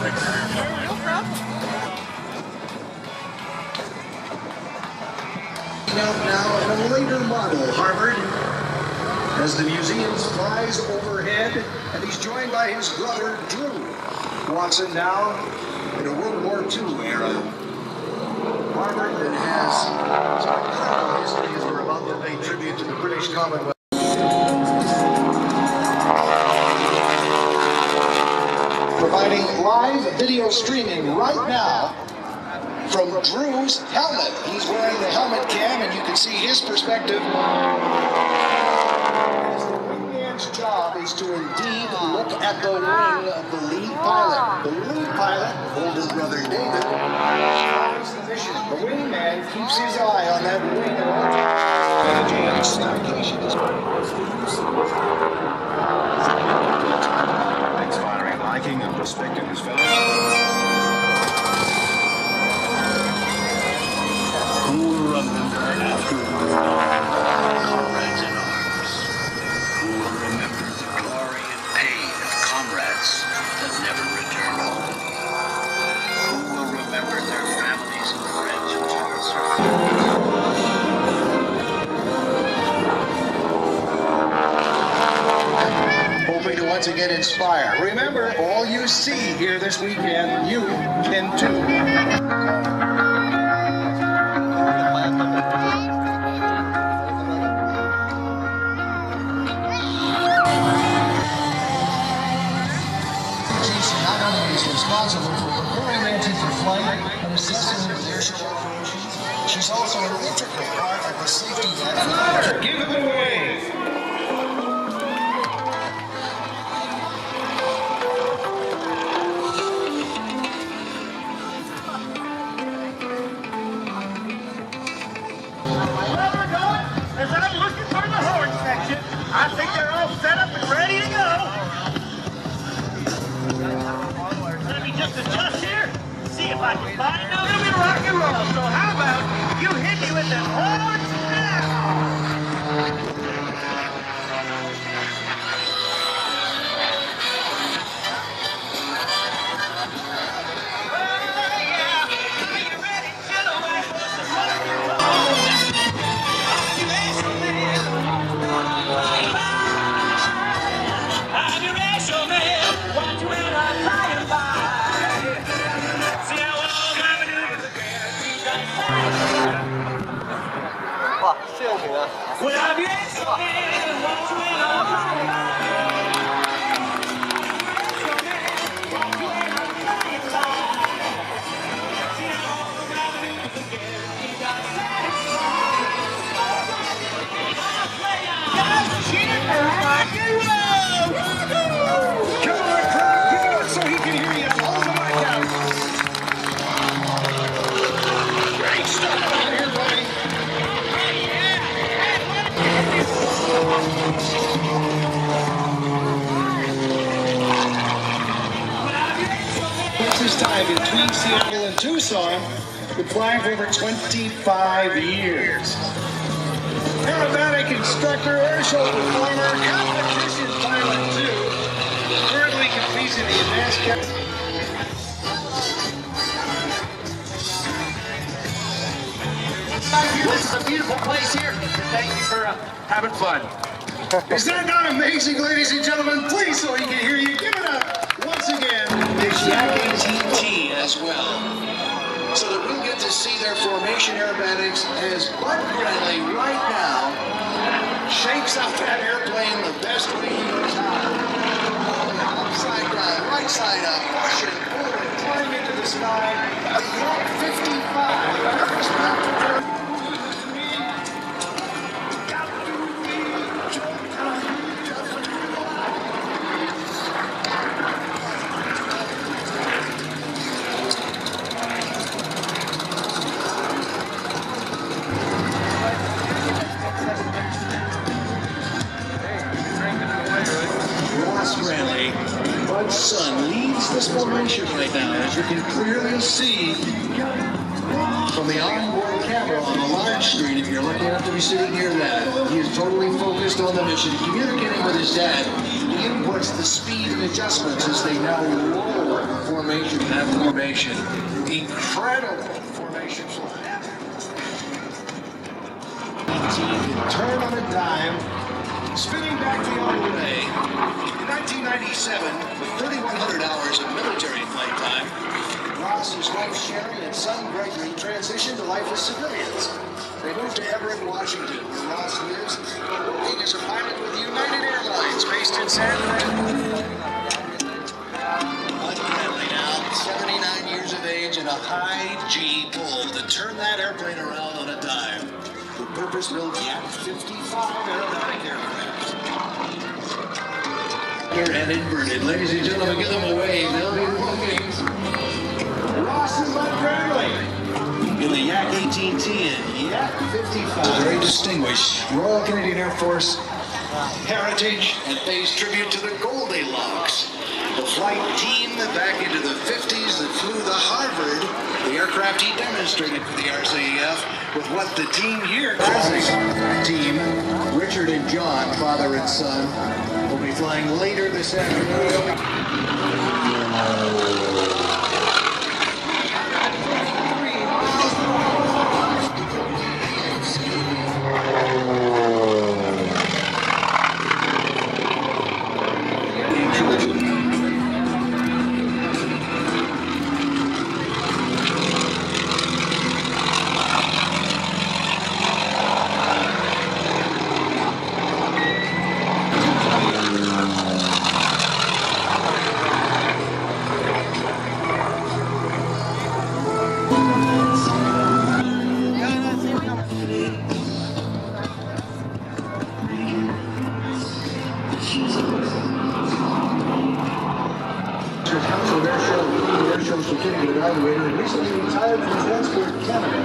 Now in a later model, Harvard, as the museum flies overhead, and he's joined by his brother, Drew. Watson now in a World War II era. Harvard that has some incredible history as we're about to pay tribute to the British Commonwealth. Providing live video streaming right now from Drew's helmet. He's wearing the helmet cam, and you can see his perspective. His job is to indeed look at the wing of the lead pilot. The lead pilot, older brother David, flies the mission. The wingman keeps his eye on that wing at all times. Inspiring liking and respect in his fellows. Comrades in arms, who will remember the glory and pain of comrades that never returned home, who will remember their families and friends who lost their Hoping to once again inspire. Remember, all you see here this weekend, you can too. Responsible for preparing men to flight and assessing their airshow operations. She's also an integral part of the safety net. Give it away! Where we're going, as I'm looking for the horn section, I think they're all set up and ready to go. Just adjust here, see if I can find out. It'll be rock and roll. So how about you hit me with them horns now? Are you ready, Chilliwack? I'm your Airshow man. Watch when I'm flying by. Well, I'm your Airshow man. Watch when I'm flying by. Watch when I'm flying by. See how all the revenue is got satisfied. Guys, cheer for rock and roll! Come on, crowd, give it up so he can hear you. Hold the mic out. Great stuff out here, buddy. This time between Seattle and Tucson, been flying for over 25 years. Aerobatic instructor, airshow performer, competition pilot too. Currently competes in the advanced category. This is a beautiful place here. Thank you for having fun. Is that not amazing, ladies and gentlemen? Please, so he can hear you, give it up once again. There's Yak ATT as well. So that we'll get to see their formation aerobatics as Bud Granley right now shakes out that airplane the best way he knows how. Upside down, right side up, push it, pull it, climb into the sky. A Yak 55. Granley, Bud's son, leads this formation right now, as you can clearly see from the onboard camera on the large screen. If you're lucky enough to be sitting near that, he is totally focused on the mission, communicating with his dad. He inputs the speed and adjustments as they now roll formation, that formation. Incredible formation fly. Can turn on a dime, spinning back the other way. In 1997, with 3,100 hours of military flight time, Ross, his wife Sherry, and son Gregory transitioned to life as civilians. They moved to Everett, Washington, where Ross lives, working as a pilot with United Airlines, based in San Francisco. Granley now, 79 years of age, and a high G pull to turn that airplane around on a dime. The purpose-built Yak 55 aerobatic aircraft. And inverted. Ladies and gentlemen, give them a wave. They'll be looking. Ross and Bud Granley in the Yak 18T and Yak 55. Very distinguished Royal Canadian Air Force heritage and pays tribute to the Goldilocks, the flight team back into the 50s that flew the Harvard, the aircraft he demonstrated for the RCAF with what the team here, Herzig team, Richard and John, father and son, will be flying later this afternoon. Evaluator and recently retired from Vancouver, Canada.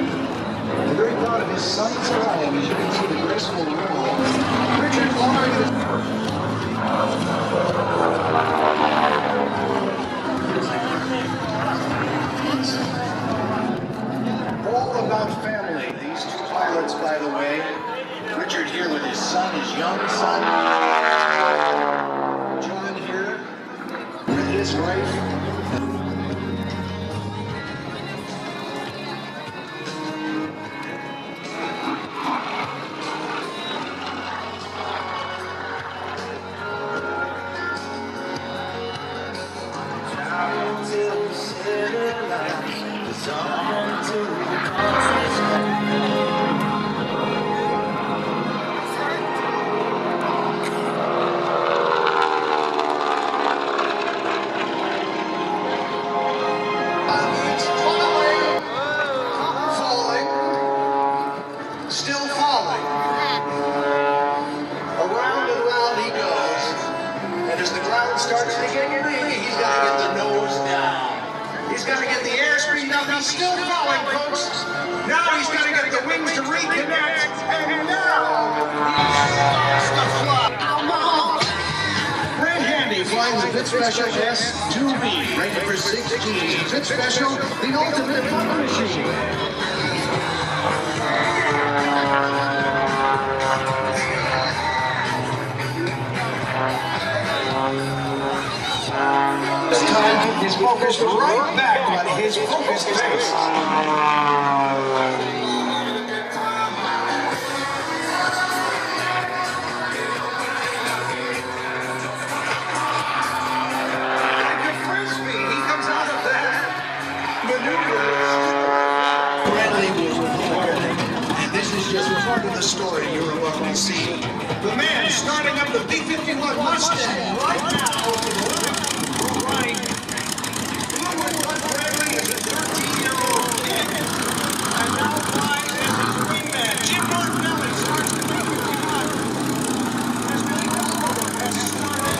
I'm very proud of his son's flying, as you can see the graceful roll. Richard all about family. These two pilots, by the way. Richard here with his son, his young son. John here with his wife. Starts to get green, he's got to get the nose down. He's got to get the airspeed up. He's still falling, folks. Now he's got to get the wings to reconnect. And now he's the fly. Brad Handy flying the Pit Special S2B, rated for 16. Pit Special, the ultimate fun machine. This time, he's focused right back on his focused face. Like a frisbee, he comes out of that maneuver. Granley was recording, and this is just part of the story you're about to see. The man starting up the B-51 Mustang right now. Right. Granley is a 13-year-old kid, and now flies as his wingman. Jim Martinelli starts the B-51. As Billy Caldwell has started.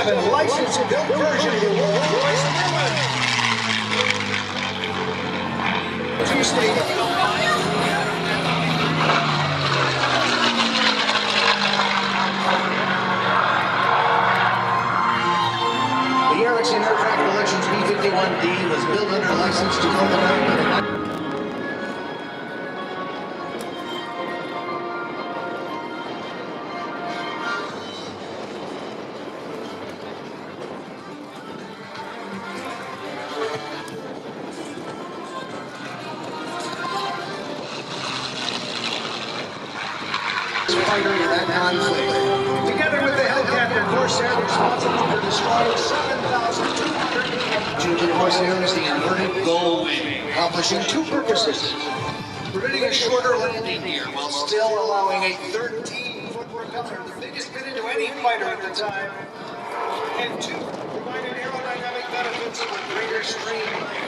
gentlemen, licensed built version of the Rolls-Royce Merlin. Two-stage. The Erickson Aircraft Collection's B-51D was built under license to North America. Fighter in that conflict. Together with the helicopter Corsair, responsible for destroying 7,200. Corsair is the inverted gull wing, accomplishing two purposes: permitting a shorter landing gear while still allowing a 13-foot propellant, the biggest fit into any fighter at the time, and two, providing aerodynamic benefits of a greater streamline.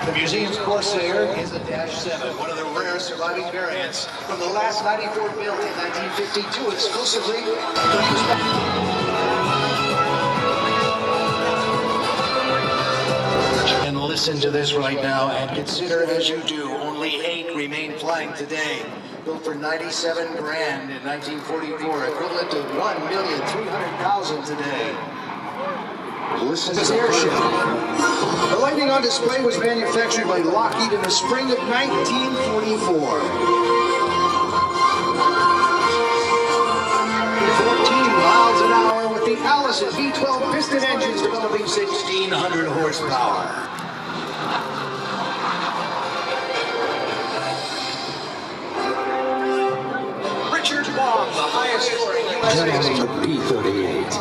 The museum's Corsair is a Dash 7, one of the rare surviving variants from the last 94 build in 1952, exclusively produced by... And listen to this right now, and consider as you do, only 8 remain flying today. Built for $97 grand in 1944, equivalent to $1,300,000 today. Listen to this airship. The Lightning on display was manufactured by Lockheed in the spring of 1944. 14 miles an hour with the Allison V12 piston engines developing 1,600 horsepower. Richard Bomb, the highest scoring U.S. P-38.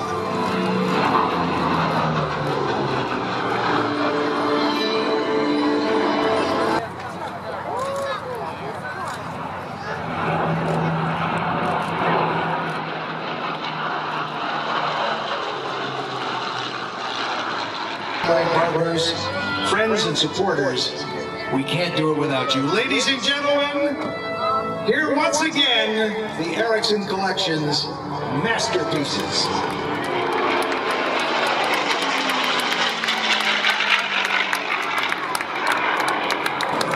Partners, friends, and supporters, we can't do it without you. Ladies and gentlemen, here once again, the Erickson Collection's masterpieces.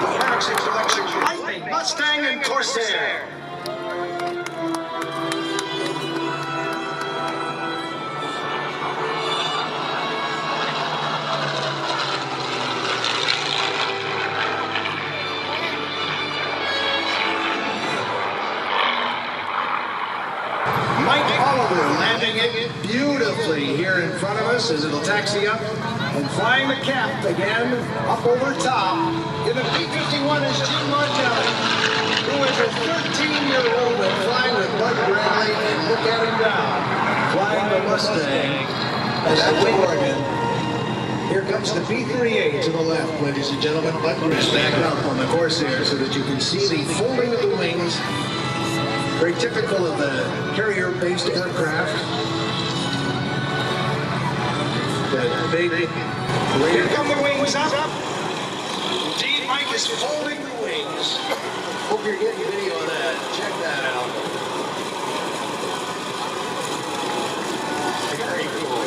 The Herzig Collection's Lightning, Mustang, and Corsair. Landing it beautifully here in front of us as it'll taxi up and flying the cap again up over top. In the P-51 is Jim Martelli, who is a 13-year-old and flying with Bud Granley, and look at him now, flying the Mustang as the wing organ. Here comes the P-38 to the left, ladies and gentlemen. Bud is back up on the Corsair so that you can see the folding of the wings. Very typical of the carrier-based aircraft. That big... Here come the wings up. Indeed, Mike is folding the wings. Hope you're getting a video of that. Check that out. Very cool.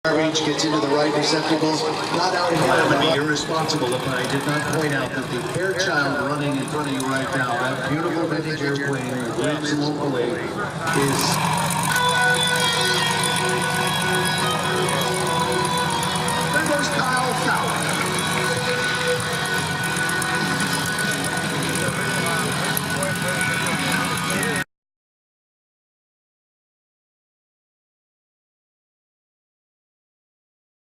Garbage gets into the right receptacle, not out here. I would be irresponsible if I did not point out that the Fairchild running in front of you right now, that beautiful vintage airplane with wings locally, is